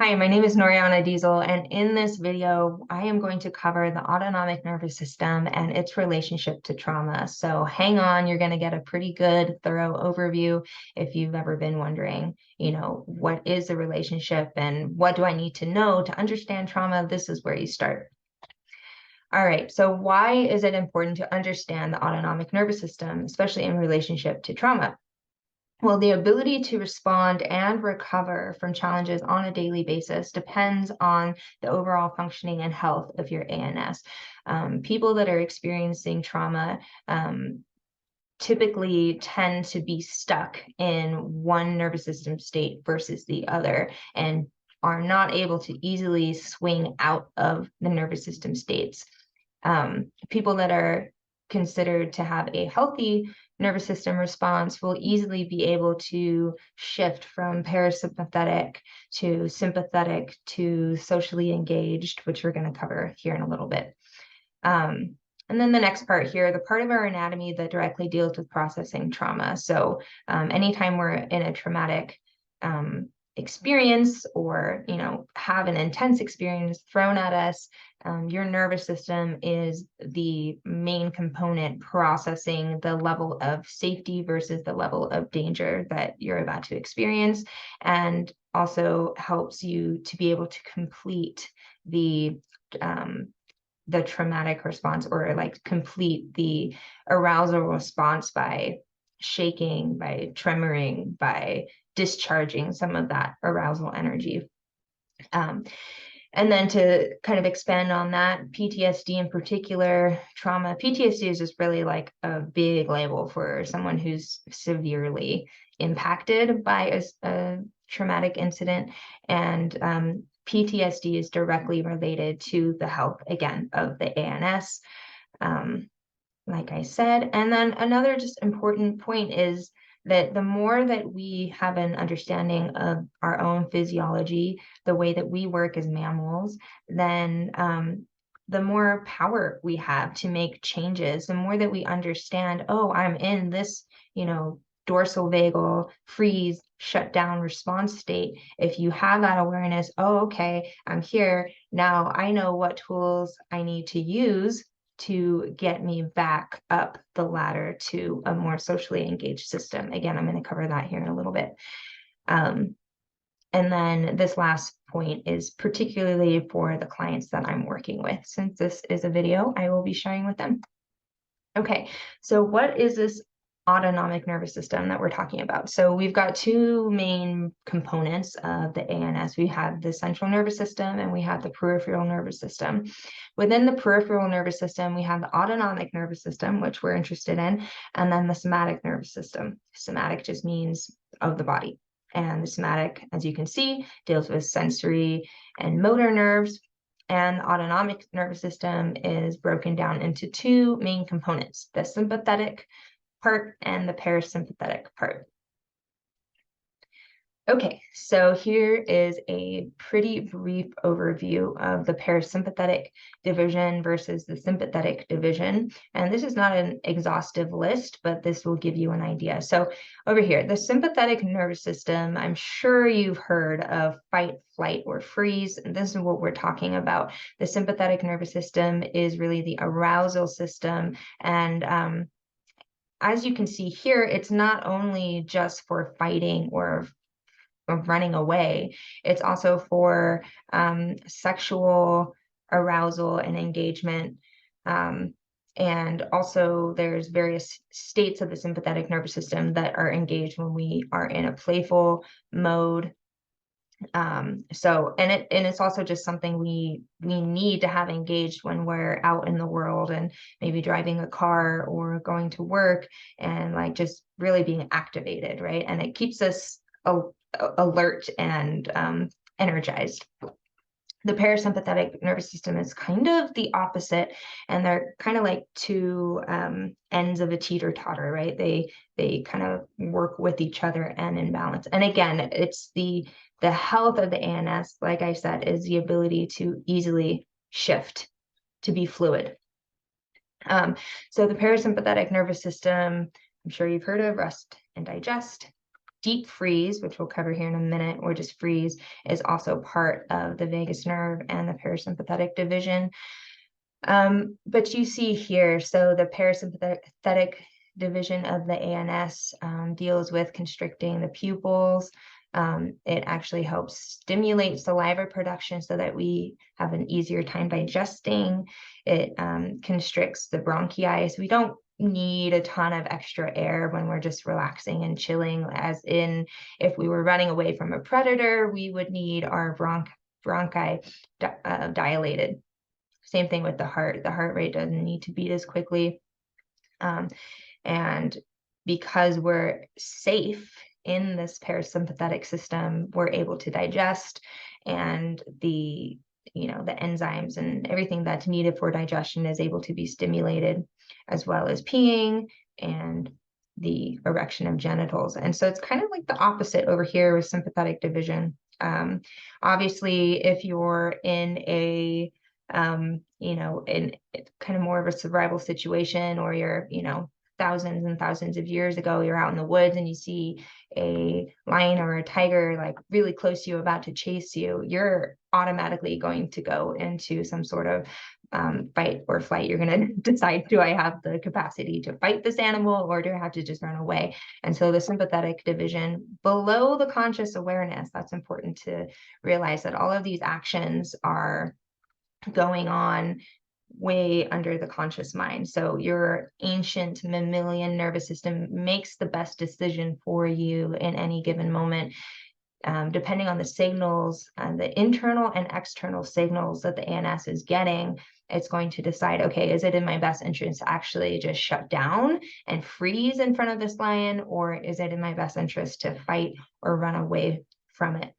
Hi, my name is Noriana Diesel, and in this video, I am going to cover the autonomic nervous system and its relationship to trauma. So hang on, you're going to get a pretty good, thorough overview if you've ever been wondering, what is the relationship and what do I need to know to understand trauma? This is where you start. All right, so why is it important to understand the autonomic nervous system, especially in relationship to trauma? Well, the ability to respond and recover from challenges on a daily basis depends on the overall functioning and health of your ANS. People that are experiencing trauma typically tend to be stuck in one nervous system state versus the other and are not able to easily swing out of the nervous system states. People that are considered to have a healthy nervous system response will easily be able to shift from parasympathetic to sympathetic to socially engaged, which we're going to cover here in a little bit. And then the next part here, the part of our anatomy that directly deals with processing trauma. So anytime we're in a traumatic experience or have an intense experience thrown at us, your nervous system is the main component processing the level of safety versus the level of danger that you're about to experience, and also helps you to be able to complete the traumatic response, or like complete the arousal response by shaking, by tremoring, by discharging some of that arousal energy. And then to kind of expand on that, PTSD in particular, trauma, PTSD is just really like a big label for someone who's severely impacted by a traumatic incident. And PTSD is directly related to the health, again, of the ANS, like I said. And then another just important point is that the more that we have an understanding of our own physiology, the way that we work as mammals, then the more power we have to make changes, the more that we understand, oh, I'm in this, dorsal vagal freeze, shut down response state. If you have that awareness, oh, okay, I'm here. Now I know what tools I need to use to get me back up the ladder to a more socially engaged system. Again, I'm going to cover that here in a little bit. And then this last point is particularly for the clients that I'm working with. Since this is a video, I will be sharing with them. Okay, so what is this autonomic nervous system that we're talking about? So we've got two main components of the ANS. We have the central nervous system and we have the peripheral nervous system. Within the peripheral nervous system, we have the autonomic nervous system, which we're interested in, and then the somatic nervous system. Somatic just means of the body. And the somatic, as you can see, deals with sensory and motor nerves. And the autonomic nervous system is broken down into two main components, the sympathetic part and the parasympathetic part. Okay, so here is a pretty brief overview of the parasympathetic division versus the sympathetic division. And this is not an exhaustive list, but this will give you an idea. So over here, the sympathetic nervous system, I'm sure you've heard of fight, flight, or freeze. And this is what we're talking about. The sympathetic nervous system is really the arousal system. And as you can see here, it's not only just for fighting or running away. It's also for sexual arousal and engagement. And also there's various states of the sympathetic nervous system that are engaged when we are in a playful mode. And it's also just something we need to have engaged when we're out in the world and maybe driving a car or going to work and like just really being activated, right? And it keeps us alert and energized. The parasympathetic nervous system is kind of the opposite, and they're kind of like two ends of a teeter-totter, right? They kind of work with each other and in balance. And again, it's the health of the ANS, like I said, is the ability to easily shift, to be fluid. So the parasympathetic nervous system, I'm sure you've heard of rest and digest. deep freeze, which we'll cover here in a minute, or just freeze, is also part of the vagus nerve and the parasympathetic division. But you see here, so the parasympathetic division of the ANS deals with constricting the pupils. It actually helps stimulate saliva production so that we have an easier time digesting. It constricts the bronchi, so we don't need a ton of extra air when we're just relaxing and chilling, as in if we were running away from a predator, we would need our bronchi dilated. Same thing with the heart. The heart rate doesn't need to beat as quickly. And because we're safe in this parasympathetic system, we're able to digest, and the enzymes and everything that's needed for digestion is able to be stimulated, as well as peeing and the erection of genitals. And so it's kind of like the opposite over here with sympathetic division. Obviously, if you're in a in kind of more of a survival situation, or you're, thousands and thousands of years ago, you're out in the woods and you see a lion or a tiger like really close to you about to chase you, you're automatically going to go into some sort of fight or flight. You're going to decide, do I have the capacity to fight this animal, or do I have to just run away? And so the sympathetic division below the conscious awareness, that's important to realize that all of these actions are going on way under the conscious mind. So your ancient mammalian nervous system makes the best decision for you in any given moment, depending on the signals and the internal and external signals that the ANS is getting. It's going to decide, okay, is it in my best interest to actually just shut down and freeze in front of this lion, or is it in my best interest to fight or run away from it?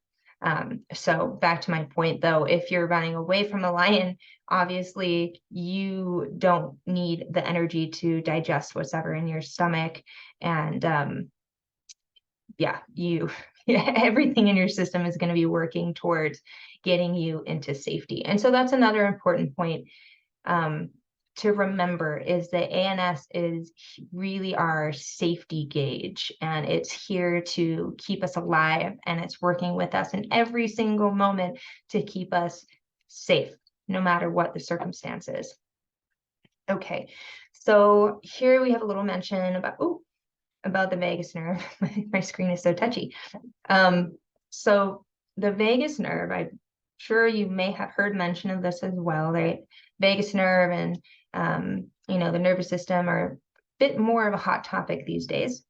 So back to my point, though, if you're running away from a lion, obviously you don't need the energy to digest what's ever in your stomach. And everything in your system is going to be working towards getting you into safety. And so that's another important point to remember, is that ANS is really our safety gauge, and it's here to keep us alive, and it's working with us in every single moment to keep us safe, no matter what the circumstances. Okay, so here we have a little mention about the vagus nerve. My screen is so touchy. So the vagus nerve, I'm sure you may have heard mention of this as well, right? Vagus nerve and the nervous system are a bit more of a hot topic these days.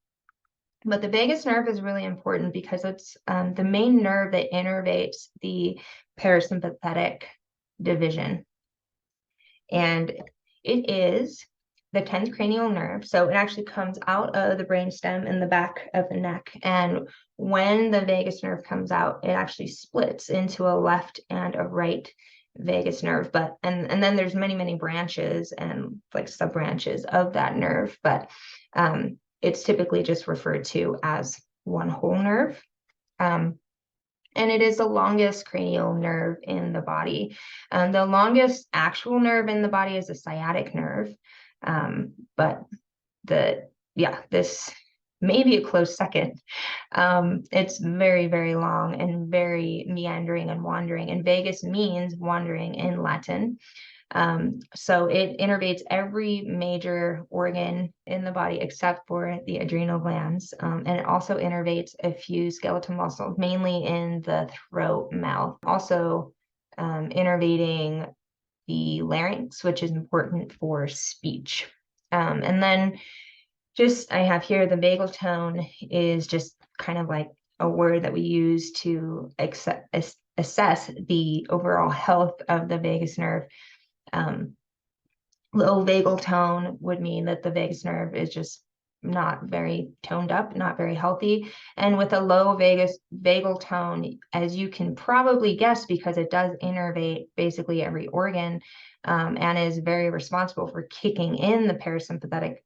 But the vagus nerve is really important because it's the main nerve that innervates the parasympathetic division. And it is the 10th cranial nerve. So it actually comes out of the brainstem in the back of the neck. And when the vagus nerve comes out, it actually splits into a left and a right vagus nerve. But and then there's many branches and like sub branches of that nerve, but it's typically just referred to as one whole nerve. And it is the longest cranial nerve in the body. The longest actual nerve in the body is the sciatic nerve. But this may be a close second. It's very, very long and very meandering and wandering, and vagus means wandering in Latin. So it innervates every major organ in the body except for the adrenal glands. And it also innervates a few skeletal muscles, mainly in the throat, mouth. Also innervating the larynx, which is important for speech. And then I have here the vagal tone is just kind of like a word that we use to assess the overall health of the vagus nerve. Low vagal tone would mean that the vagus nerve is just not very toned up, not very healthy. And with a low vagal tone, as you can probably guess, because it does innervate basically every organ, and is very responsible for kicking in the parasympathetic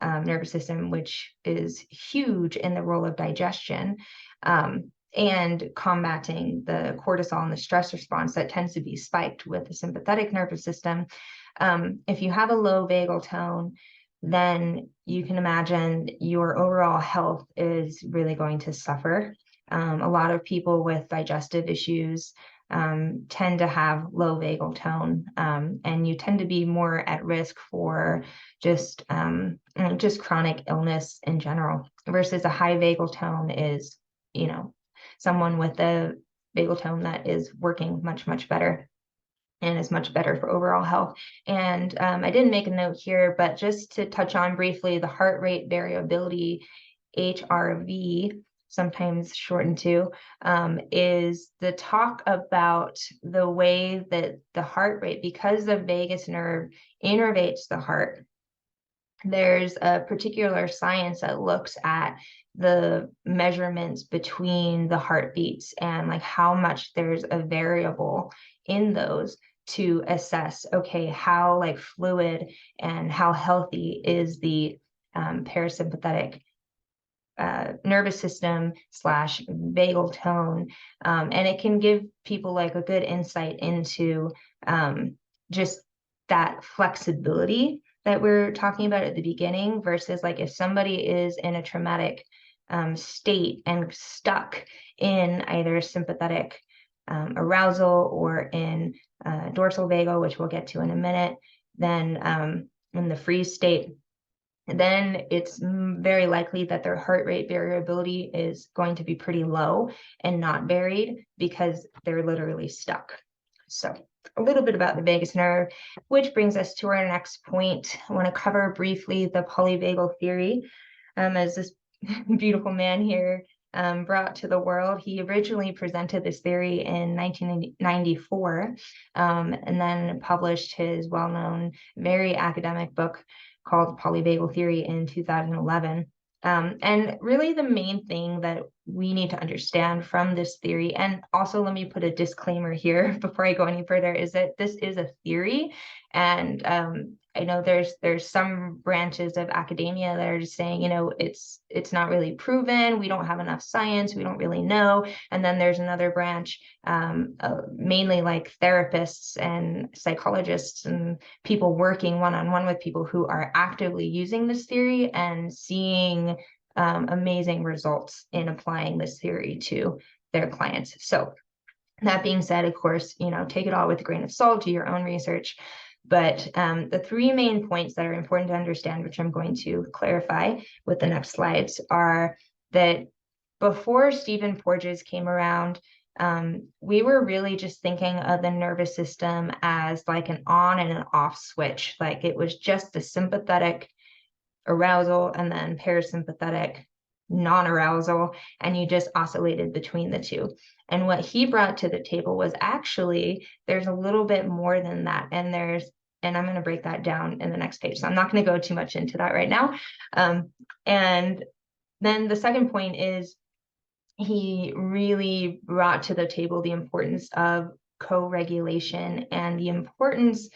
nervous system, which is huge in the role of digestion, and combating the cortisol and the stress response that tends to be spiked with the sympathetic nervous system. If you have a low vagal tone, then you can imagine your overall health is really going to suffer. A lot of people with digestive issues tend to have low vagal tone, and you tend to be more at risk for just chronic illness in general, versus a high vagal tone is, someone with a vagal tone that is working much, much better and is much better for overall health. And I didn't make a note here, but just to touch on briefly, the heart rate variability, HRV, sometimes shortened to, is the talk about the way that the heart rate, because the vagus nerve innervates the heart, there's a particular science that looks at the measurements between the heartbeats and like how much there's a variable in those to assess, okay, how like fluid and how healthy is the parasympathetic nervous system / vagal tone. And it can give people like a good insight into just that flexibility that we're talking about at the beginning, versus like if somebody is in a traumatic state and stuck in either sympathetic arousal or in dorsal vagal, which we'll get to in a minute, then in the freeze state, then it's very likely that their heart rate variability is going to be pretty low and not varied because they're literally stuck. So a little bit about the vagus nerve, which brings us to our next point. I want to cover briefly the polyvagal theory. As this beautiful man here brought to the world. He originally presented this theory in 1994, and then published his well-known, very academic book called Polyvagal Theory in 2011. And really the main thing that we need to understand from this theory, and also let me put a disclaimer here before I go any further, is that this is a theory. And I know there's some branches of academia that are just saying, it's not really proven, we don't have enough science, we don't really know. And then there's another branch, mainly like therapists and psychologists and people working one-on-one with people who are actively using this theory and seeing amazing results in applying this theory to their clients. So that being said, of course, take it all with a grain of salt, do your own research. But the three main points that are important to understand, which I'm going to clarify with the next slides, are that before Stephen Porges came around, we were really just thinking of the nervous system as like an on and an off switch. Like it was just the sympathetic arousal and then parasympathetic non-arousal, and you just oscillated between the two. And what he brought to the table was actually there's a little bit more than that, and I'm going to break that down in the next page, so I'm not going to go too much into that right now. And then the second point is he really brought to the table the importance of co-regulation and the importance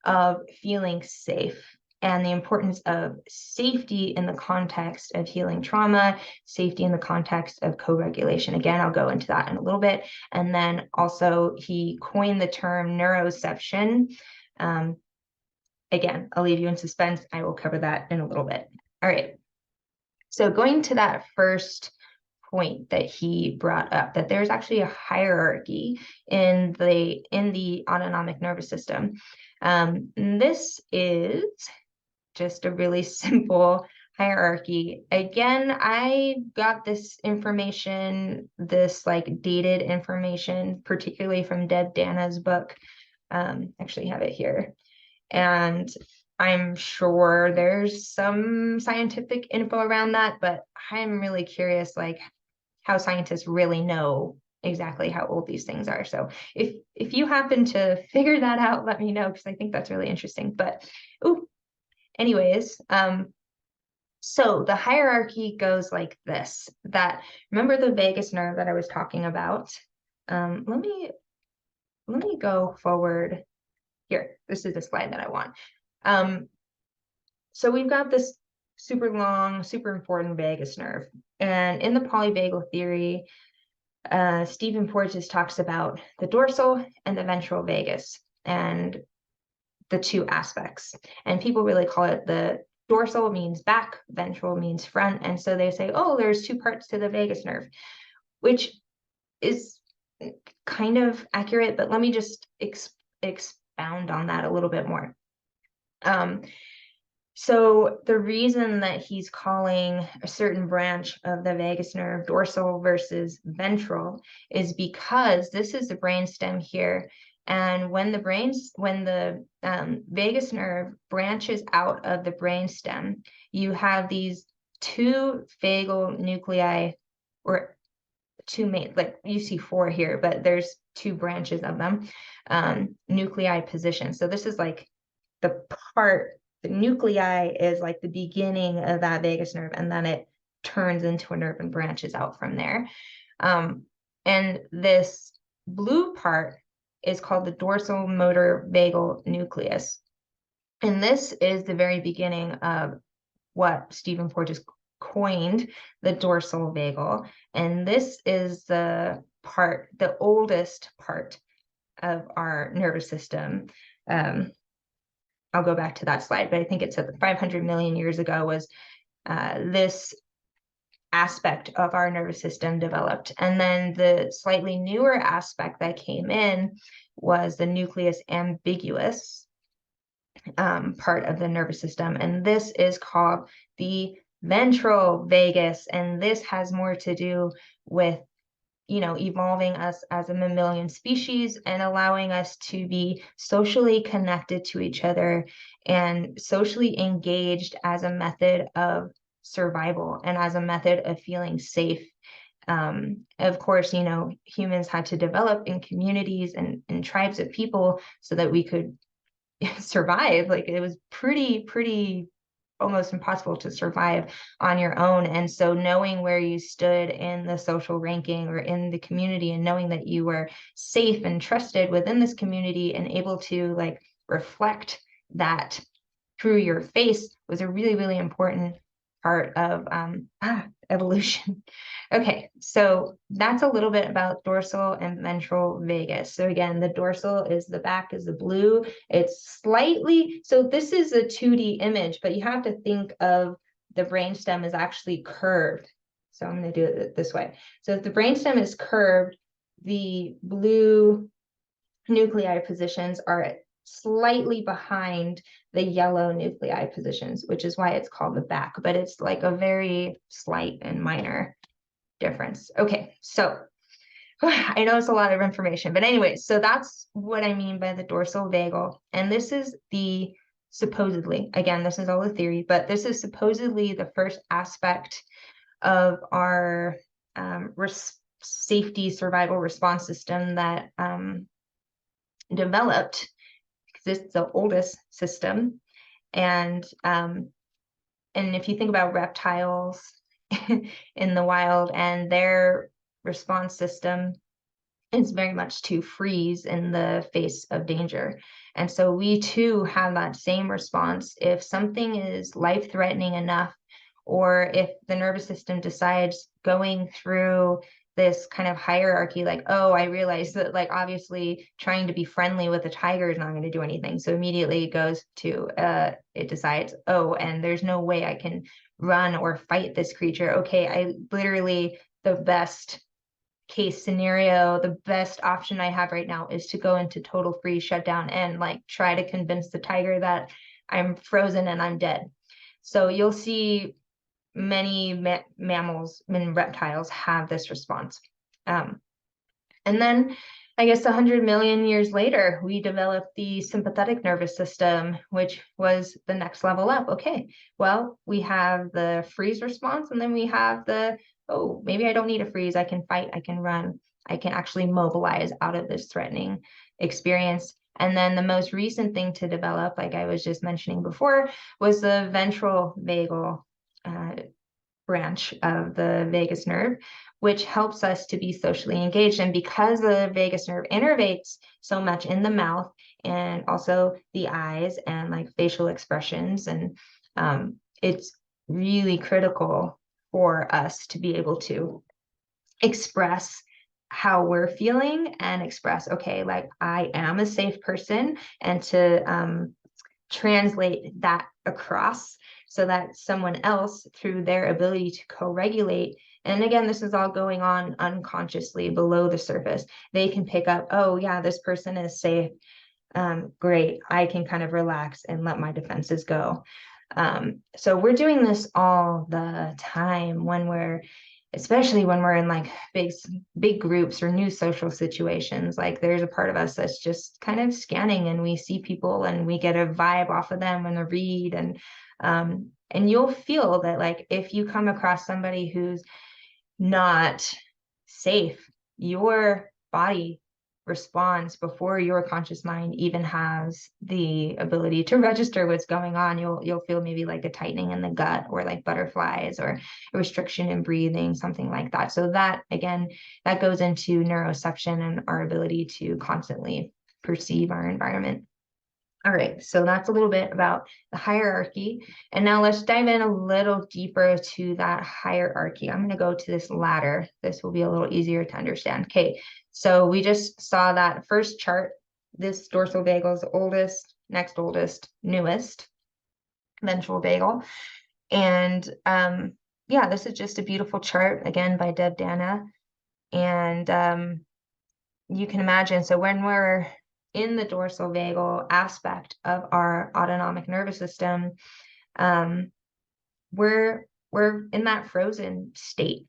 of feeling safe, and the importance of safety in the context of healing trauma, safety in the context of co-regulation. Again, I'll go into that in a little bit. And then also he coined the term neuroception. Again, I'll leave you in suspense. I will cover that in a little bit. All right. So going to that first point that he brought up, that there's actually a hierarchy in the autonomic nervous system. This is just a really simple hierarchy. Again, I got this information, this like dated information, particularly from Deb Dana's book. Actually have it here. And I'm sure there's some scientific info around that, but I'm really curious, like how scientists really know exactly how old these things are. So if you happen to figure that out, let me know, because I think that's really interesting. But anyways, so the hierarchy goes like this. That, remember the vagus nerve that I was talking about? Let me go forward here. This is the slide that I want. So we've got this super long, super important vagus nerve. And in the polyvagal theory, Stephen Porges talks about the dorsal and the ventral vagus and the two aspects. And people really call it the dorsal means back, ventral means front. And so they say, oh, there's two parts to the vagus nerve, which is kind of accurate, but let me just expound on that a little bit more. So the reason that he's calling a certain branch of the vagus nerve dorsal versus ventral is because this is the brainstem here. And when the vagus nerve branches out of the brainstem, you have these two vagal nuclei, or two main, like you see four here, but there's two branches of them, nuclei position. So this is like the nuclei is like the beginning of that vagus nerve, and then it turns into a nerve and branches out from there. And this blue part is called the dorsal motor vagal nucleus. And this is the very beginning of what Stephen Porges coined the dorsal vagal. And this is the oldest part of our nervous system. I'll go back to that slide, but I think it said that 500 million years ago was this aspect of our nervous system developed. And then the slightly newer aspect that came in was the nucleus ambiguous part of the nervous system. And this is called the ventral vagus. And this has more to do with evolving us as a mammalian species and allowing us to be socially connected to each other and socially engaged as a method of survival and as a method of feeling safe. Of course, humans had to develop in communities and tribes of people so that we could survive. Like, it was pretty almost impossible to survive on your own. And so knowing where you stood in the social ranking or in the community, and knowing that you were safe and trusted within this community and able to like reflect that through your face was a really, really important part of evolution. Okay, so that's a little bit about dorsal and ventral vagus. So again, the dorsal is the back, is the blue. It's slightly, so this is a 2D image, but you have to think of the brainstem is actually curved. So I'm going to do it this way. So if the brainstem is curved, the blue nuclei positions are slightly behind the yellow nuclei positions, which is why it's called the back, but it's like a very slight and minor difference. Okay, so I know it's a lot of information, but anyway, so that's what I mean by the dorsal vagal. And this is supposedly, again, this is all a theory, but this is supposedly the first aspect of our safety survival response system that developed, because it's the oldest system. And if you think about reptiles in the wild, and their response system is very much to freeze in the face of danger. And so we too have that same response. If something is life-threatening enough, or if the nervous system decides going through this kind of hierarchy, like, oh, I realize that, like, obviously trying to be friendly with a tiger is not going to do anything. So immediately it goes to, it decides, oh, and there's no way I can run or fight this creature. Okay, I literally, the best case scenario, the best option I have right now is to go into total freeze, shutdown, and like try to convince the tiger that I'm frozen and I'm dead. So you'll see many mammals and reptiles have this response. And then I guess 100 million years later, we developed the sympathetic nervous system, which was the next level up. Okay, well, we have the freeze response, and then we have the, oh, maybe I don't need a freeze. I can fight, I can run, I can actually mobilize out of this threatening experience. And then the most recent thing to develop, like I was just mentioning before, was the ventral vagal branch of the vagus nerve, which helps us to be socially engaged. And because the vagus nerve innervates so much in the mouth and also the eyes and like facial expressions, and it's really critical for us to be able to express how we're feeling and express, okay, like I am a safe person, and to translate that across. so that someone else, through their ability to co-regulate, and again, this is all going on unconsciously below the surface, they can pick up, oh yeah, this person is safe. Great, I can kind of relax and let my defenses go. So we're doing this all the time especially when we're in like big groups or new social situations. Like there's a part of us that's just kind of scanning, and we see people and we get a vibe off of them when they read, and you'll feel that, like, if you come across somebody who's not safe, your body responds before your conscious mind even has the ability to register what's going on. You'll feel maybe like a tightening in the gut, or like butterflies, or a restriction in breathing, something like that. So that, again, that goes into neuroception and our ability to constantly perceive our environment. All right, so that's a little bit about the hierarchy. And now let's dive in a little deeper to that hierarchy. I'm going to go to this ladder. This will be a little easier to understand. Okay, so we just saw that first chart. This dorsal vagal is the oldest, next oldest, newest, ventral vagal. And yeah, this is just a beautiful chart, again, by Deb Dana. And you can imagine, so when we're in the dorsal vagal aspect of our autonomic nervous system, we're in that frozen state.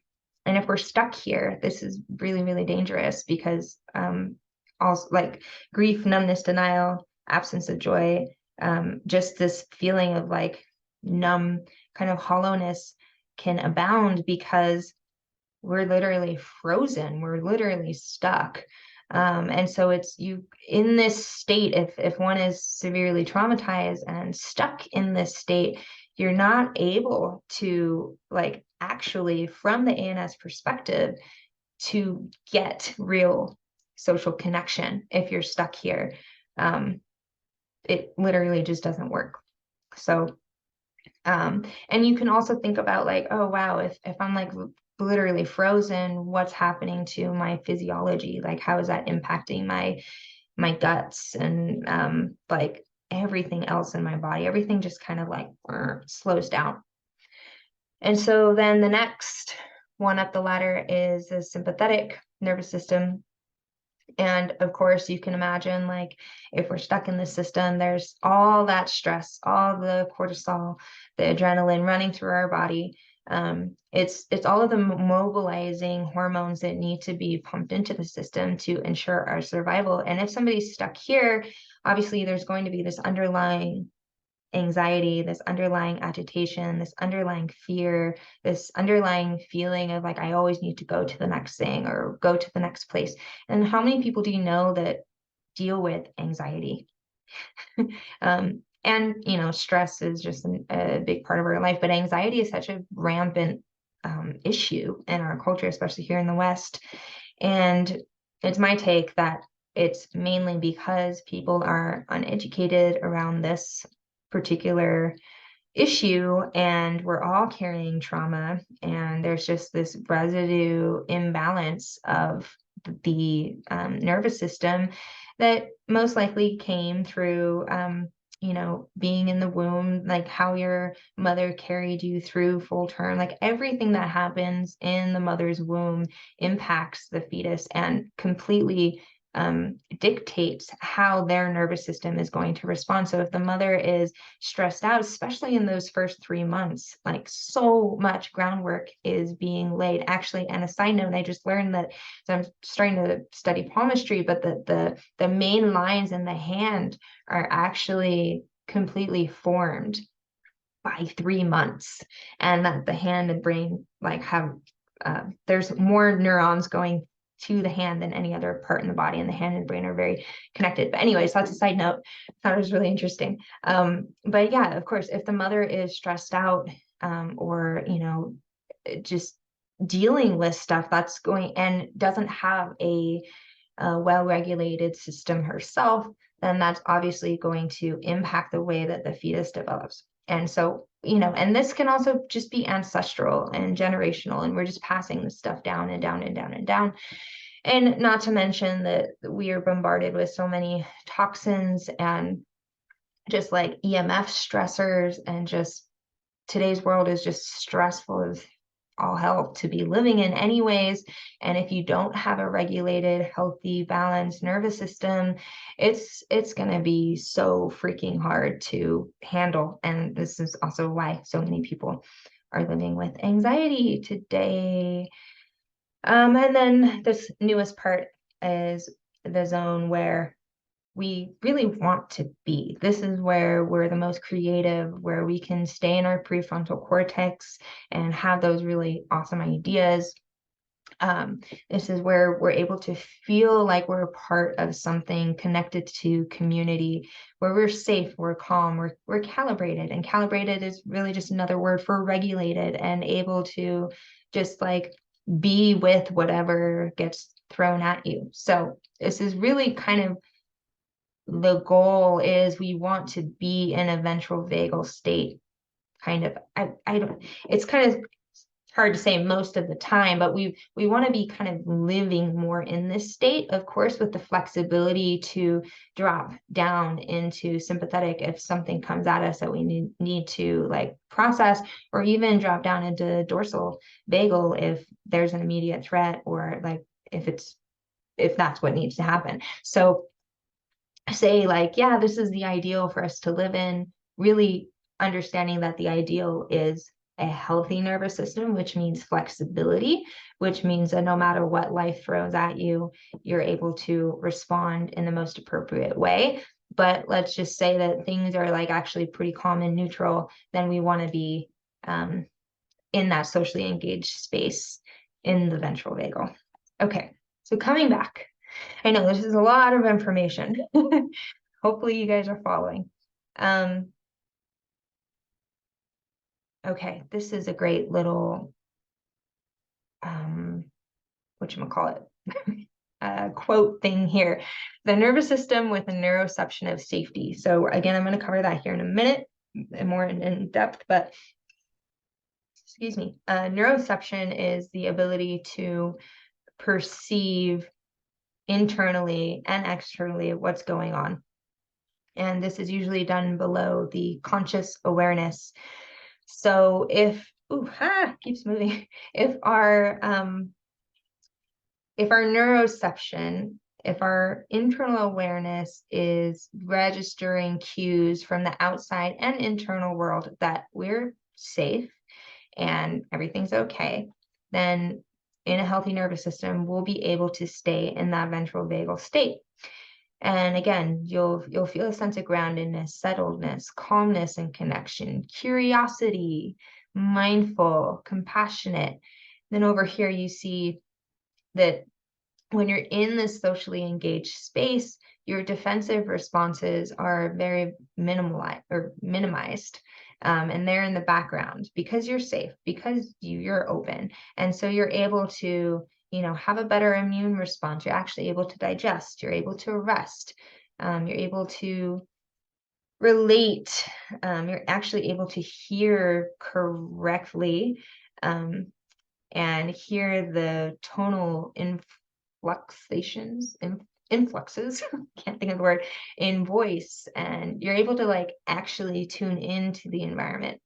And if we're stuck here, this is really, really dangerous, because also, like, grief, numbness, denial, absence of joy, just this feeling of like numb kind of hollowness can abound, because we're literally frozen, we're literally stuck. And so it's you in this state, if one is severely traumatized and stuck in this state, you're not able to, like, actually, from the ANS perspective, to get real social connection. If you're stuck here, it literally just doesn't work. So and you can also think about, like, oh wow, if I'm like literally frozen, what's happening to my physiology? Like, how is that impacting my guts and like everything else in my body? Everything just kind of like slows down. And so then the next one up the ladder is the sympathetic nervous system. And of course, you can imagine, like, if we're stuck in the system, there's all that stress, all the cortisol, the adrenaline running through our body. It's all of the mobilizing hormones that need to be pumped into the system to ensure our survival. And if somebody's stuck here, obviously there's going to be this underlying anxiety, this underlying agitation, this underlying fear, this underlying feeling of like, I always need to go to the next thing or go to the next place. And how many people do you know that deal with anxiety? And, stress is just a big part of our life, but anxiety is such a rampant issue in our culture, especially here in the West. And it's my take that it's mainly because people are uneducated around this particular issue, and we're all carrying trauma, and there's just this residue imbalance of the nervous system that most likely came through being in the womb, like how your mother carried you through full term. Like everything that happens in the mother's womb impacts the fetus and completely dictates how their nervous system is going to respond. So if the mother is stressed out, especially in those first 3 months, like so much groundwork is being laid. Actually, and a side note, I just learned that, so I'm starting to study palmistry, but the main lines in the hand are actually completely formed by 3 months, and that the hand and brain like have there's more neurons going to the hand than any other part in the body, and the hand and brain are very connected. But anyways, that's a side note. I thought it was really interesting. But yeah, of course, if the mother is stressed out or just dealing with stuff that's going and doesn't have a well-regulated system herself, then that's obviously going to impact the way that the fetus develops. And so, and this can also just be ancestral and generational, and we're just passing this stuff down and down and down and down. And not to mention that we are bombarded with so many toxins and just like EMF stressors and just today's world is just stressful as all hell to be living in anyways. And if you don't have a regulated, healthy, balanced nervous system, it's going to be so freaking hard to handle. And this is also why so many people are living with anxiety today. And then this newest part is the zone where we really want to be. This is where we're the most creative, where we can stay in our prefrontal cortex and have those really awesome ideas. This is where we're able to feel like we're a part of something connected to community, where we're safe, we're calm, we're calibrated. And calibrated is really just another word for regulated and able to just like be with whatever gets thrown at you. So this is really kind of the goal is we want to be in a ventral vagal state kind of. I don't, it's kind of hard to say most of the time, but we want to be kind of living more in this state, of course, with the flexibility to drop down into sympathetic if something comes at us that we need to like process, or even drop down into dorsal vagal if there's an immediate threat, or like if that's what needs to happen. So say like, yeah, this is the ideal for us to live in, really understanding that the ideal is a healthy nervous system, which means flexibility, which means that no matter what life throws at you, you're able to respond in the most appropriate way. But let's just say that things are like actually pretty calm and neutral, then we want to be in that socially engaged space in the ventral vagal. Okay, so coming back. I know this is a lot of information. Hopefully you guys are following. Okay, this is a great little, whatchamacallit, quote thing here. The nervous system with a neuroception of safety. So again, I'm going to cover that here in a minute, more in depth, but excuse me. Neuroception is the ability to perceive internally and externally what's going on. And this is usually done below the conscious awareness. So if, keeps moving. If our neuroception, if our internal awareness is registering cues from the outside and internal world that we're safe and everything's okay, then in a healthy nervous system, we'll be able to stay in that ventral vagal state. And again, you'll feel a sense of groundedness, settledness, calmness and connection, curiosity, mindful, compassionate. Then over here, you see that when you're in this socially engaged space, your defensive responses are very minimized. And they're in the background because you're safe, because you're open. And so you're able to, have a better immune response. You're actually able to digest. You're able to rest. You're able to relate. You're actually able to hear correctly and hear the tonal influxes, can't think of the word, in voice. And you're able to like actually tune into the environment.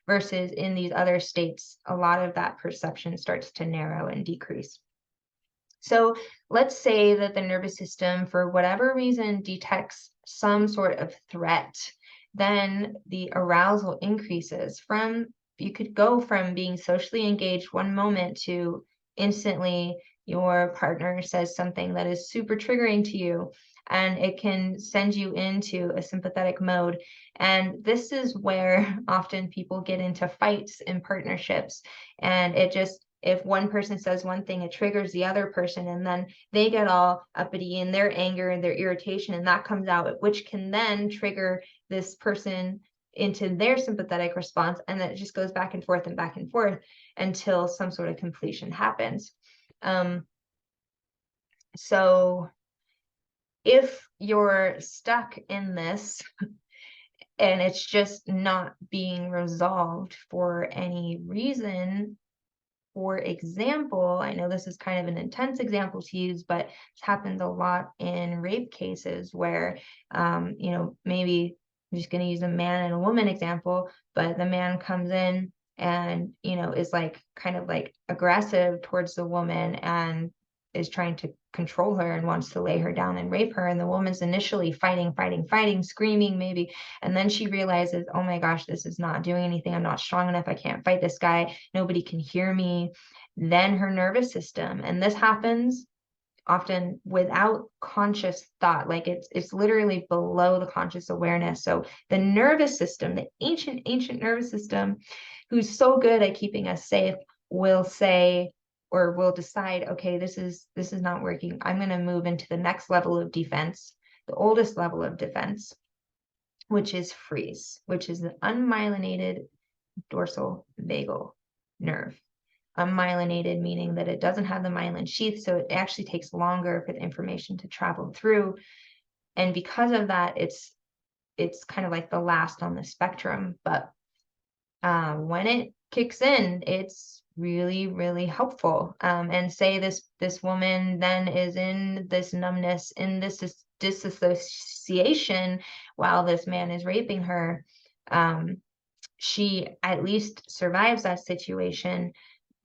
Versus in these other states, a lot of that perception starts to narrow and decrease. So let's say that the nervous system, for whatever reason, detects some sort of threat, then the arousal increases. You could go from being socially engaged one moment to instantly your partner says something that is super triggering to you, and it can send you into a sympathetic mode. And this is where often people get into fights in partnerships, and if one person says one thing, it triggers the other person, and then they get all uppity in their anger and their irritation, and that comes out, which can then trigger this person into their sympathetic response, and then it just goes back and forth until some sort of completion happens. So if you're stuck in this and it's just not being resolved for any reason, for example, I know this is kind of an intense example to use, but it happens a lot in rape cases where, maybe I'm just going to use a man and a woman example, but the man comes in and, you know, is like kind of like aggressive towards the woman and is trying to control her and wants to lay her down and rape her. And the woman's initially fighting, screaming maybe. And then she realizes, oh my gosh, this is not doing anything. I'm not strong enough. I can't fight this guy. Nobody can hear me. Then her nervous system, and this happens often without conscious thought, like it's literally below the conscious awareness. So the nervous system, the ancient nervous system, who's so good at keeping us safe, will say, or will decide, okay, this is not working. I'm going to move into the next level of defense, the oldest level of defense, which is freeze, which is the unmyelinated dorsal vagal nerve. Unmyelinated, meaning that it doesn't have the myelin sheath, so it actually takes longer for the information to travel through. And because of that, it's kind of like the last on the spectrum. But when it kicks in, it's really, really helpful. And say this woman then is in this numbness, in this disassociation while this man is raping her. She at least survives that situation.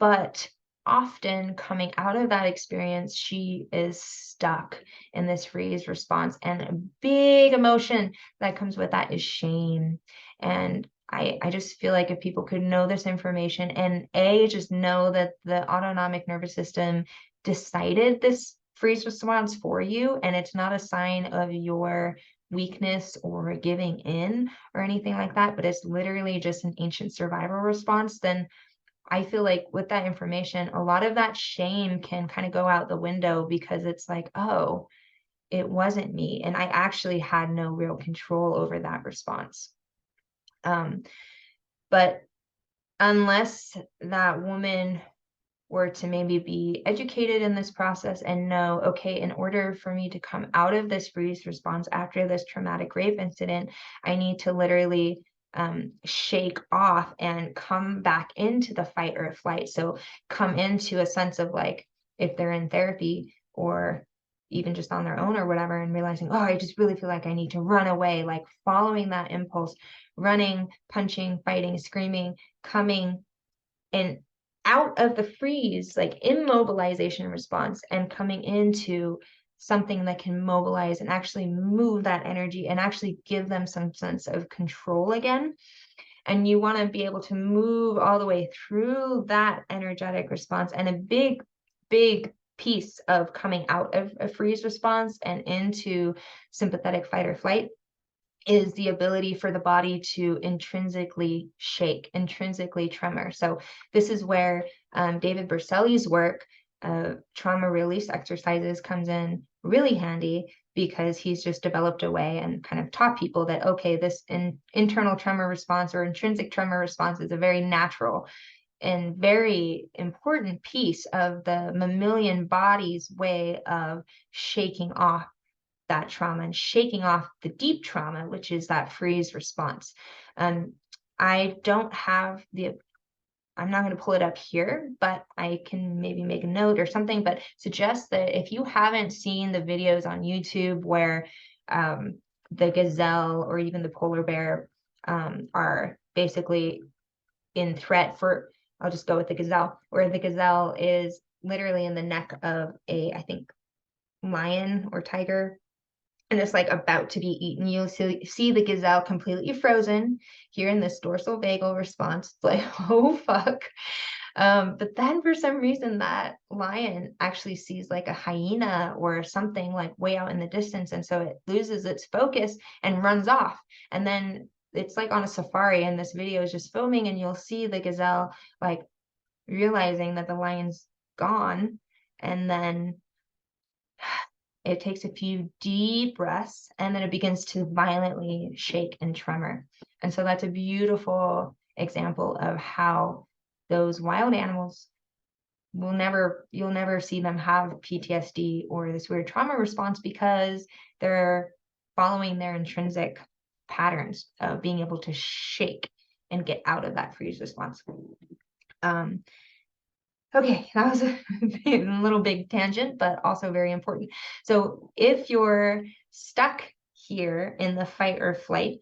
But often coming out of that experience, she is stuck in this freeze response. And a big emotion that comes with that is shame. And I just feel like if people could know this information and just know that the autonomic nervous system decided this freeze response for you, and it's not a sign of your weakness or giving in or anything like that, but it's literally just an ancient survival response, then I feel like with that information, a lot of that shame can kind of go out the window, because it's like, oh, it wasn't me. And I actually had no real control over that response. But unless that woman were to maybe be educated in this process and know, okay, in order for me to come out of this freeze response after this traumatic rape incident, I need to literally shake off and come back into the fight or flight. So come into a sense of, like, if they're in therapy or even just on their own or whatever, and realizing, oh, I just really feel like I need to run away, like following that impulse, running, punching, fighting, screaming, coming and out of the freeze, like immobilization response, and coming into something that can mobilize and actually move that energy and actually give them some sense of control again. And you want to be able to move all the way through that energetic response. And a big, big piece of coming out of a freeze response and into sympathetic fight or flight is the ability for the body to intrinsically shake, intrinsically tremor. So this is where David Berceli's work, trauma release exercises, comes in really handy, because he's just developed a way and kind of taught people that, okay, this internal tremor response or intrinsic tremor response is a very natural and very important piece of the mammalian body's way of shaking off that trauma and shaking off the deep trauma, which is that freeze response. I don't have I'm not going to pull it up here, but I can maybe make a note or something, but suggest that if you haven't seen the videos on YouTube where the gazelle or even the polar bear are basically in threat for, I'll just go with the gazelle, where the gazelle is literally in the neck of I think, lion or tiger, and it's like about to be eaten. You'll see the gazelle completely frozen here in this dorsal vagal response. It's like, oh, fuck. But then for some reason that lion actually sees like a hyena or something like way out in the distance. And so it loses its focus and runs off. And then it's like on a safari, and this video is just filming, and you'll see the gazelle like realizing that the lion's gone. And then it takes a few deep breaths, and then it begins to violently shake and tremor. And so that's a beautiful example of how those wild animals you'll never see them have PTSD or this weird trauma response, because they're following their intrinsic patterns of being able to shake and get out of that freeze response. Okay, that was a little big tangent, but also very important. So if you're stuck here in the fight or flight,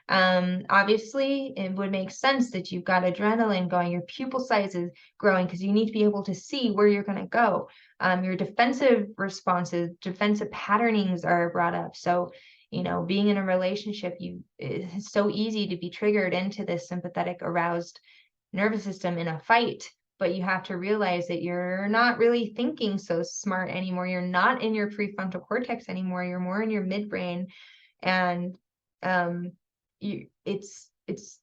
Obviously, it would make sense that you've got adrenaline going, your pupil size is growing because you need to be able to see where you're going to go. Your defensive responses, defensive patternings are brought up. So, being in a relationship, it's so easy to be triggered into this sympathetic aroused nervous system in a fight, but you have to realize that you're not really thinking so smart anymore. You're not in your prefrontal cortex anymore. You're more in your midbrain, and it's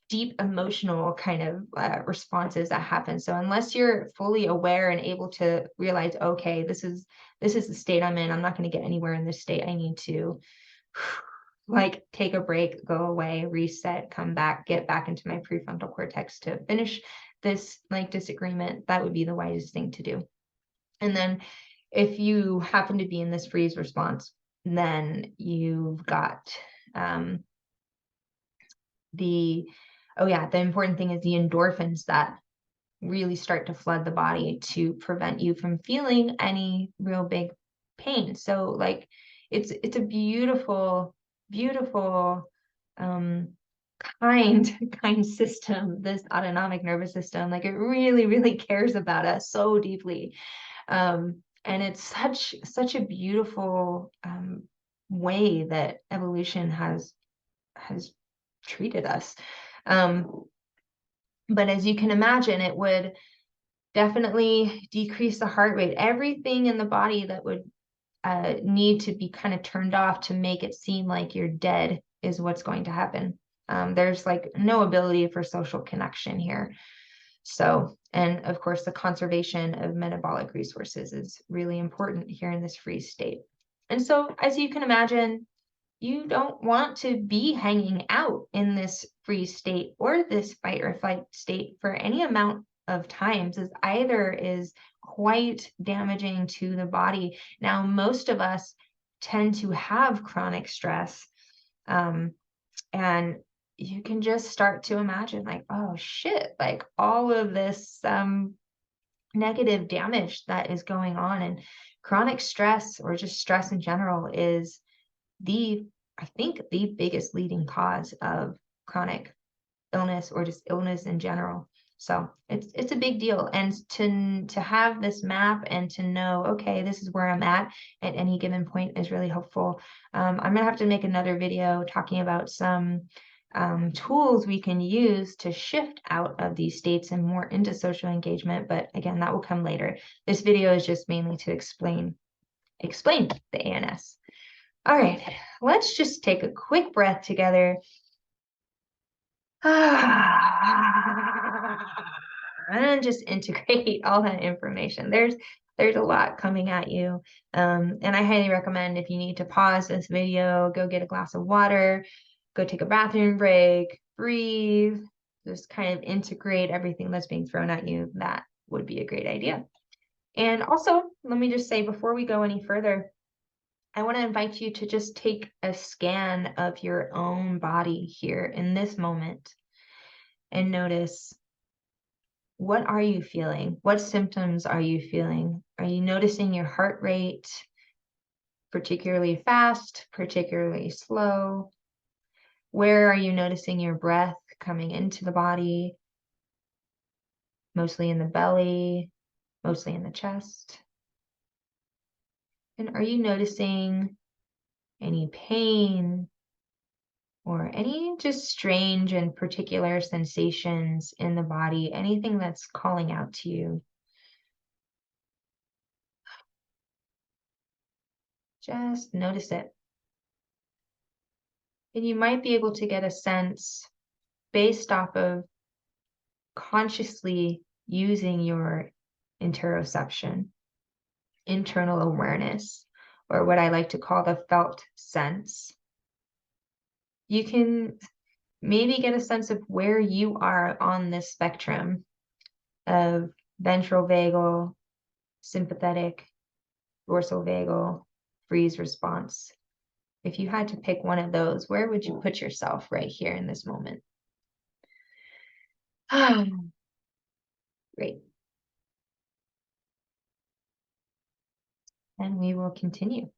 deep emotional kind of responses that happen. So unless you're fully aware and able to realize, okay, this is the state I'm in, I'm not going to get anywhere in this state. I need to like take a break, go away, reset, come back, get back into my prefrontal cortex to finish this like disagreement. That would be the wisest thing to do. And then if you happen to be in this freeze response, then you've got the important thing is the endorphins that really start to flood the body to prevent you from feeling any real big pain. So like it's a beautiful, beautiful, kind system, this autonomic nervous system. Like it really, really cares about us so deeply. And it's such a beautiful way that evolution has treated us. But as you can imagine, it would definitely decrease the heart rate. Everything in the body that would need to be kind of turned off to make it seem like you're dead is what's going to happen. There's like no ability for social connection here. So, and of course, the conservation of metabolic resources is really important here in this freeze state. And so, as you can imagine, you don't want to be hanging out in this freeze state or this fight or flight state for any amount of times, as either is quite damaging to the body. Now, most of us tend to have chronic stress, and you can just start to imagine like, oh shit, like all of this negative damage that is going on. And chronic stress, or just stress in general, is I think the biggest leading cause of chronic illness, or just illness in general. So it's a big deal. And to have this map and to know, okay, this is where I'm at any given point is really helpful. I'm gonna have to make another video talking about some tools we can use to shift out of these states and more into social engagement. But again, that will come later. This video is just mainly to explain the ANS. All right, let's just take a quick breath together. And just integrate all that information. There's a lot coming at you. And I highly recommend, if you need to pause this video, go get a glass of water, go take a bathroom break, breathe, just kind of integrate everything that's being thrown at you. That would be a great idea. And also, let me just say before we go any further, I want to invite you to just take a scan of your own body here in this moment and notice, what are you feeling? What symptoms are you feeling? Are you noticing your heart rate particularly fast, particularly slow? Where are you noticing your breath coming into the body? Mostly in the belly, mostly in the chest? And are you noticing any pain or any just strange and particular sensations in the body, anything that's calling out to you? Just notice it. And you might be able to get a sense based off of consciously using your interoception, internal awareness, or what I like to call the felt sense. You can maybe get a sense of where you are on this spectrum of ventral vagal, sympathetic, dorsal vagal, freeze response. If you had to pick one of those, where would you put yourself right here in this moment? Great. And we will continue.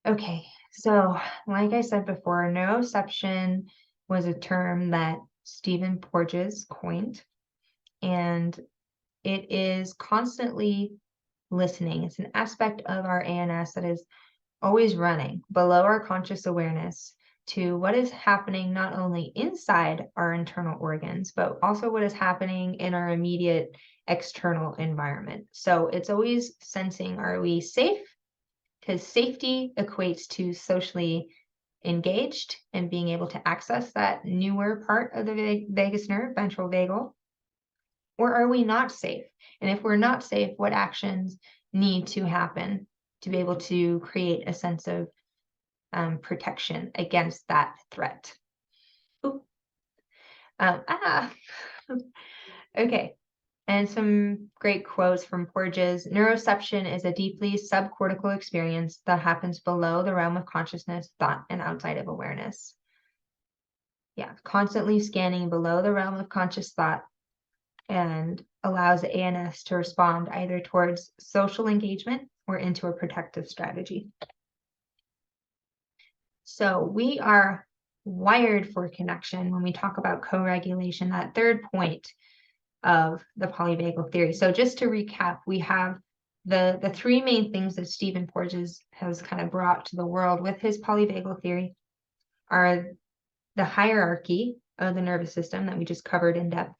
Okay, So, like I said before, neuroception was a term that Stephen Porges coined, and it is constantly listening. It's an aspect of our ANS that is always running below our conscious awareness to what is happening not only inside our internal organs, but also what is happening in our immediate external environment. So it's always sensing, are we safe? Because safety equates to socially engaged and being able to access that newer part of the vagus nerve, ventral vagal. Or are we not safe? And if we're not safe, what actions need to happen to be able to create a sense of protection against that threat? Ooh. Okay. And some great quotes from Porges. Neuroception is a deeply subcortical experience that happens below the realm of consciousness, thought, and outside of awareness. Yeah, constantly scanning below the realm of conscious thought and allows the ANS to respond either towards social engagement or into a protective strategy. So we are wired for connection when we talk about co-regulation, that third point of the polyvagal theory. So just to recap, we have the three main things that Stephen Porges has kind of brought to the world with his polyvagal theory are the hierarchy of the nervous system that we just covered in depth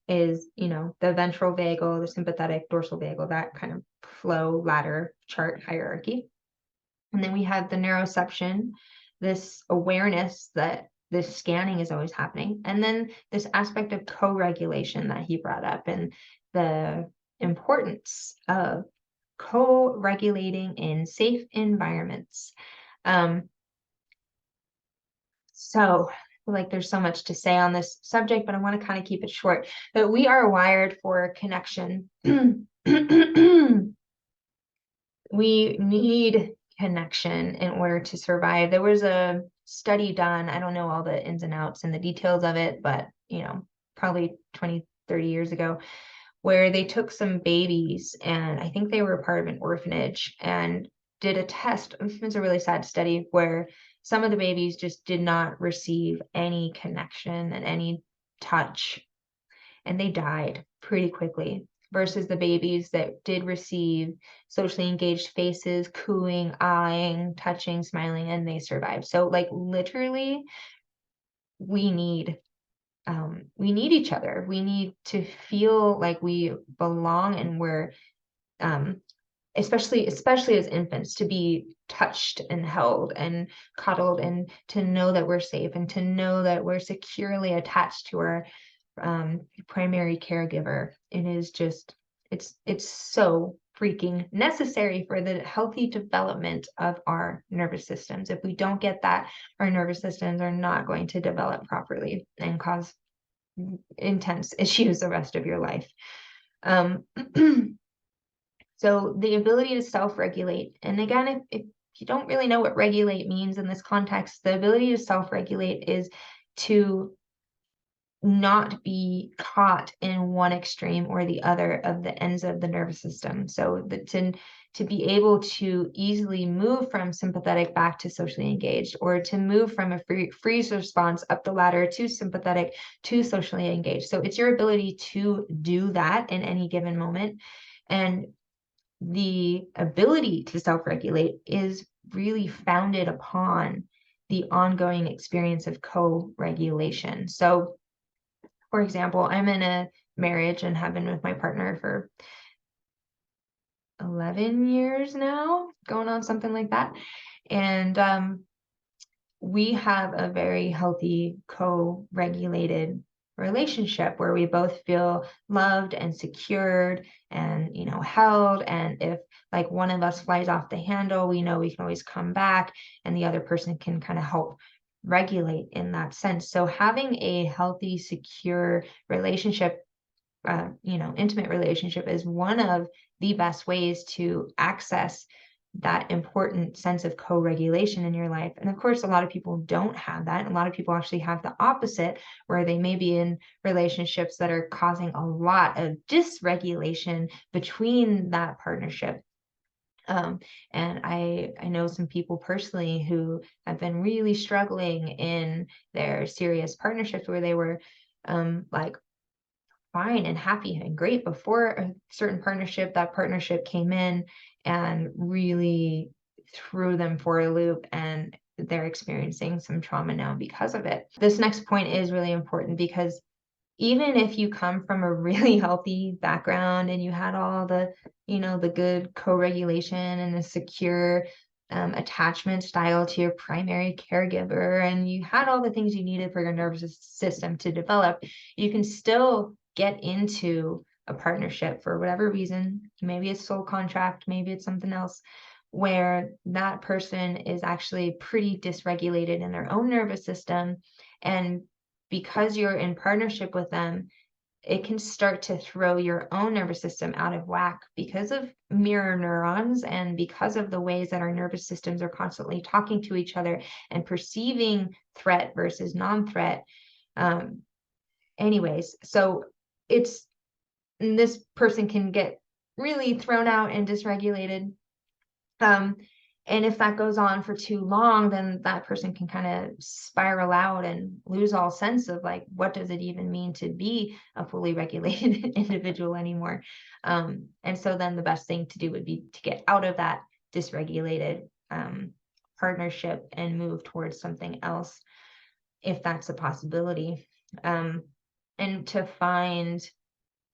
is, the ventral vagal, the sympathetic, dorsal vagal, that kind of flow ladder chart hierarchy. And then we have the neuroception, this awareness that this scanning is always happening. And then this aspect of co-regulation that he brought up and the importance of co-regulating in safe environments. So like there's so much to say on this subject, but I want to kind of keep it short. But we are wired for connection. We need connection in order to survive. There was a study done, I don't know all the ins and outs and the details of it, but probably 20, 30 years ago, where they took some babies, and I think they were part of an orphanage, and did a test. It was a really sad study where some of the babies just did not receive any connection and any touch, and they died pretty quickly, versus the babies that did receive socially engaged faces, cooing, eyeing, touching, smiling, and they survived. So like literally we need each other. We need to feel like we belong, and we're especially as infants, to be touched and held and cuddled, and to know that we're safe, and to know that we're securely attached to our primary caregiver. It is just, it's so freaking necessary for the healthy development of our nervous systems. If we don't get that, our nervous systems are not going to develop properly and cause intense issues the rest of your life. So the ability to self-regulate, and again, if you don't really know what regulate means in this context, the ability to self-regulate is to not be caught in one extreme or the other of the ends of the nervous system. So to be able to easily move from sympathetic back to socially engaged, or to move from a freeze response up the ladder to sympathetic to socially engaged. So it's your ability to do that in any given moment. And the ability to self-regulate is really founded upon the ongoing experience of co-regulation. So for example, I'm in a marriage and have been with my partner for 11 years now, going on something like that. And we have a very healthy co-regulated relationship where we both feel loved and secured and held. And if like one of us flies off the handle, we know we can always come back, and the other person can kind of help regulate in that sense. So having a healthy, secure relationship, intimate relationship, is one of the best ways to access that important sense of co-regulation in your life. And of course, a lot of people don't have that. A lot of people actually have the opposite, where they may be in relationships that are causing a lot of dysregulation between that partnership. And I know some people personally who have been really struggling in their serious partnerships where they were like fine and happy and great before a certain partnership. That partnership came in and really threw them for a loop, and they're experiencing some trauma now because of it. This next point is really important because even if you come from a really healthy background and you had all the, the good co-regulation and a secure attachment style to your primary caregiver, and you had all the things you needed for your nervous system to develop, you can still get into a partnership for whatever reason. Maybe it's soul contract, maybe it's something else, where that person is actually pretty dysregulated in their own nervous system. And because you're in partnership with them, it can start to throw your own nervous system out of whack because of mirror neurons and because of the ways that our nervous systems are constantly talking to each other and perceiving threat versus non-threat. Anyways, so this person can get really thrown out and dysregulated. And if that goes on for too long, then that person can kind of spiral out and lose all sense of like, what does it even mean to be a fully regulated individual anymore? And so then the best thing to do would be to get out of that dysregulated partnership and move towards something else, if that's a possibility. And to find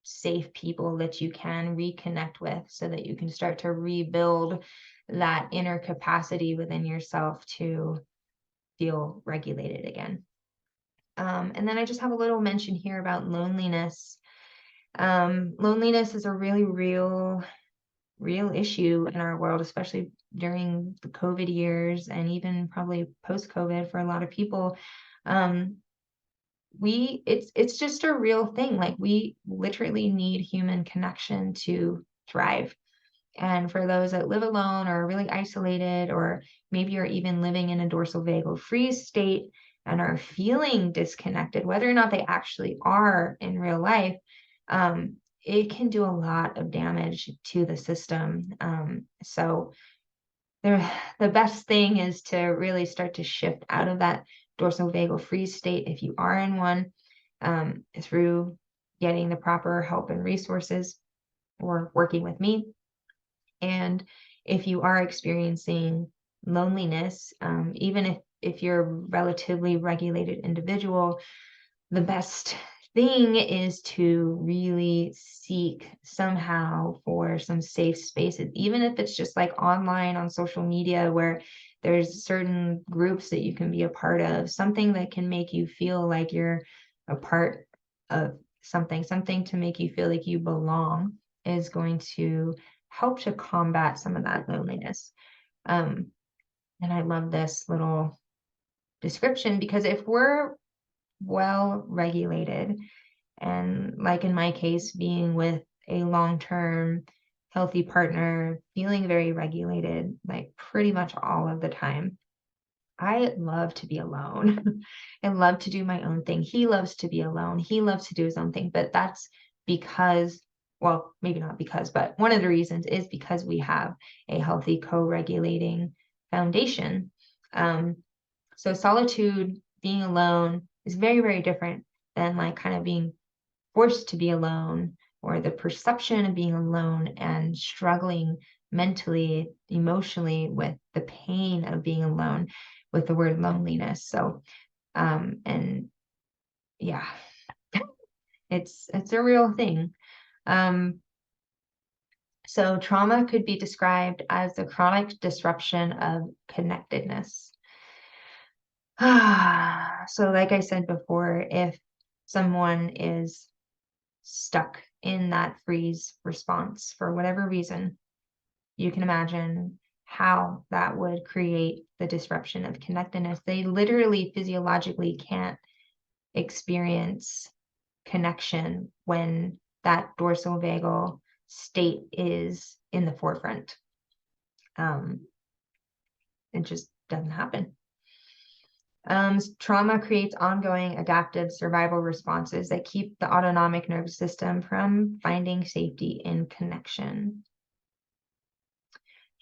safe people that you can reconnect with so that you can start to rebuild that inner capacity within yourself to feel regulated again. And then I just have a little mention here about loneliness. Loneliness is a really real issue in our world, especially during the COVID years and even probably post-COVID for a lot of people. It's just a real thing. Like, we literally need human connection to thrive. And for those that live alone or are really isolated, or maybe you're even living in a dorsal vagal freeze state and are feeling disconnected, whether or not they actually are in real life, it can do a lot of damage to the system. So the best thing is to really start to shift out of that dorsal vagal freeze state, if you are in one, through getting the proper help and resources or working with me. And if you are experiencing loneliness, even if you're a relatively regulated individual, the best thing is to really seek somehow for some safe spaces, even if it's just like online on social media where there's certain groups that you can be a part of, something that can make you feel like you're a part of something to make you feel like you belong is going to help to combat some of that loneliness. And I love this little description because if we're well regulated, and like in my case, being with a long-term healthy partner, feeling very regulated, like pretty much all of the time, I love to be alone and love to do my own thing. He loves to be alone. He loves to do his own thing, but that's because, well, maybe not because, but one of the reasons is because we have a healthy co-regulating foundation. So solitude, being alone, is very, very different than like kind of being forced to be alone, or the perception of being alone and struggling mentally, emotionally with the pain of being alone, with the word loneliness. So, and yeah, it's a real thing. So trauma could be described as the chronic disruption of connectedness. So like I said before, if someone is stuck in that freeze response for whatever reason, you can imagine how that would create the disruption of connectedness. They literally physiologically can't experience connection when that dorsal vagal state is in the forefront. It just doesn't happen. Trauma creates ongoing adaptive survival responses that keep the autonomic nervous system from finding safety in connection.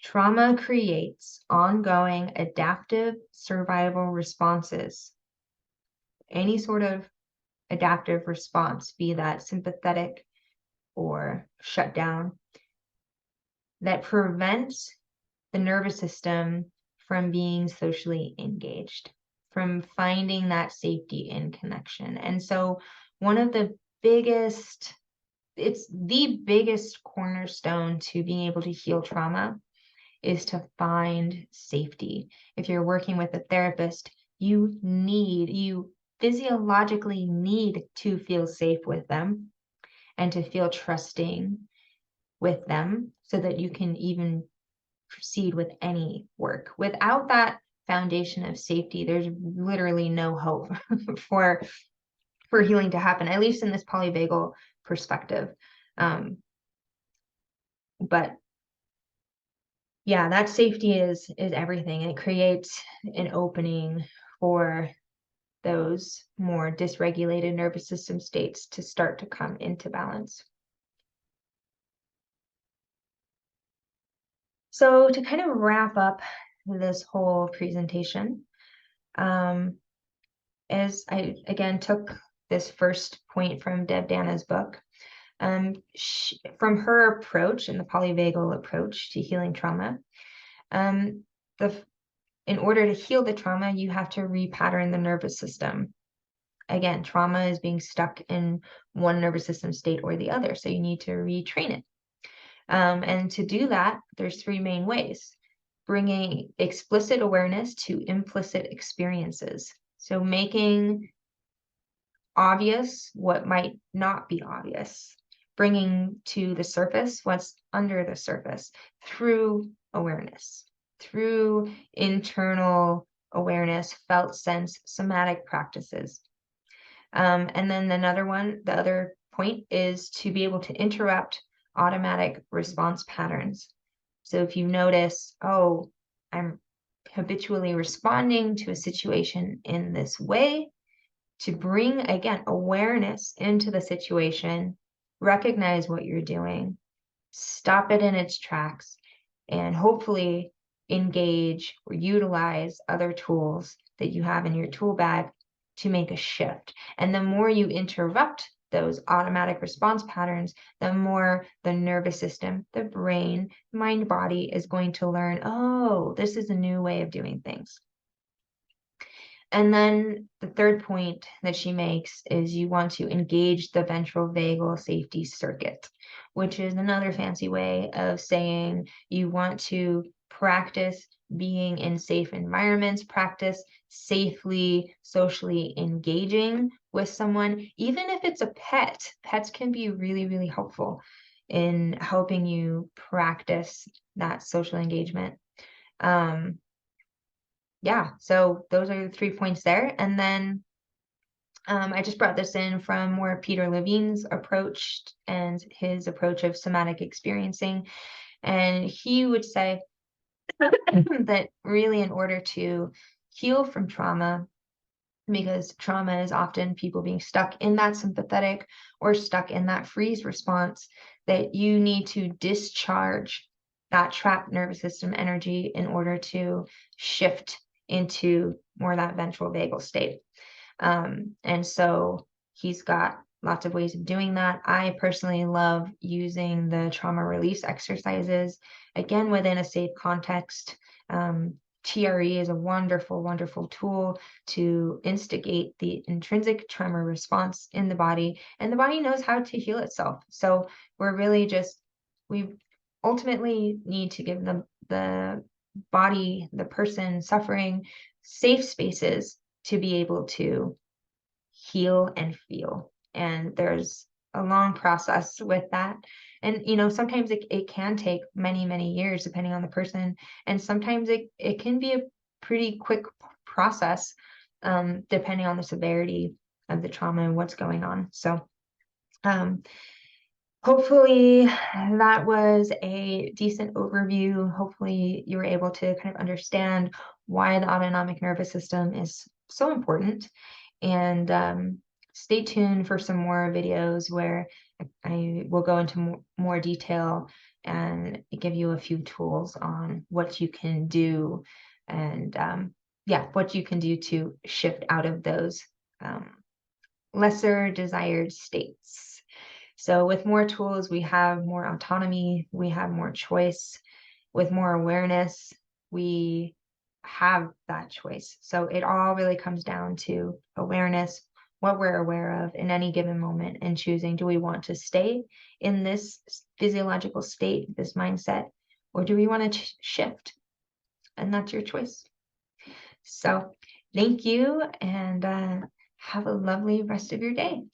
Trauma creates ongoing adaptive survival responses. Any sort of adaptive response, be that sympathetic or shutdown, that prevents the nervous system from being socially engaged, from finding that safety in connection. And so one of the biggest, it's the biggest cornerstone to being able to heal trauma is to find safety. If you're working with a therapist, you physiologically need to feel safe with them and to feel trusting with them so that you can even proceed with any work. Without that foundation of safety, there's literally no hope for healing to happen, at least in this polyvagal perspective. But yeah, that safety is everything. It creates an opening for those more dysregulated nervous system states to start to come into balance. So to kind of wrap up this whole presentation, as I again took this first point from Deb Dana's book, from her approach and the polyvagal approach to healing trauma, in order to heal the trauma, you have to repattern the nervous system. Again, trauma is being stuck in one nervous system state or the other, so you need to retrain it. And to do that, there's three main ways: bringing explicit awareness to implicit experiences. So making obvious what might not be obvious, bringing to the surface what's under the surface through awareness, through internal awareness, felt sense, somatic practices. And then the other point is to be able to interrupt automatic response patterns. So if you notice, oh, I'm habitually responding to a situation in this way, to bring, again, awareness into the situation, recognize what you're doing, stop it in its tracks, and hopefully engage or utilize other tools that you have in your tool bag to make a shift. And the more you interrupt those automatic response patterns, the more the nervous system, the brain, mind, body is going to learn, oh, this is a new way of doing things. And then the third point that she makes is you want to engage the ventral vagal safety circuit, which is another fancy way of saying you want to practice being in safe environments, practice safely, socially engaging with someone, even if it's a pet. Pets can be really, really helpful in helping you practice that social engagement. Yeah, so those are the 3 points there. And then I just brought this in from more Peter Levine's approach and his approach of somatic experiencing. And he would say that really, in order to heal from trauma, because trauma is often people being stuck in that sympathetic or stuck in that freeze response, that you need to discharge that trapped nervous system energy in order to shift into more that ventral vagal state. And so he's got lots of ways of doing that. I personally love using the trauma release exercises, again, within a safe context. TRE is a wonderful, wonderful tool to instigate the intrinsic tremor response in the body, and the body knows how to heal itself. So we ultimately need to give the body, the person suffering, safe spaces to be able to heal and feel. And there's a long process with that. And, sometimes it can take many, many years depending on the person. And sometimes it can be a pretty quick process, depending on the severity of the trauma and what's going on. So, hopefully that was a decent overview. Hopefully you were able to kind of understand why the autonomic nervous system is so important. And stay tuned for some more videos where I will go into more detail and give you a few tools on what you can do, and what you can do to shift out of those lesser desired states. So with more tools, we have more autonomy, we have more choice. With more awareness, we have that choice. So it all really comes down to awareness, what we're aware of in any given moment, and choosing, do we want to stay in this physiological state, this mindset, or do we want to shift? And that's your choice. So thank you, and have a lovely rest of your day.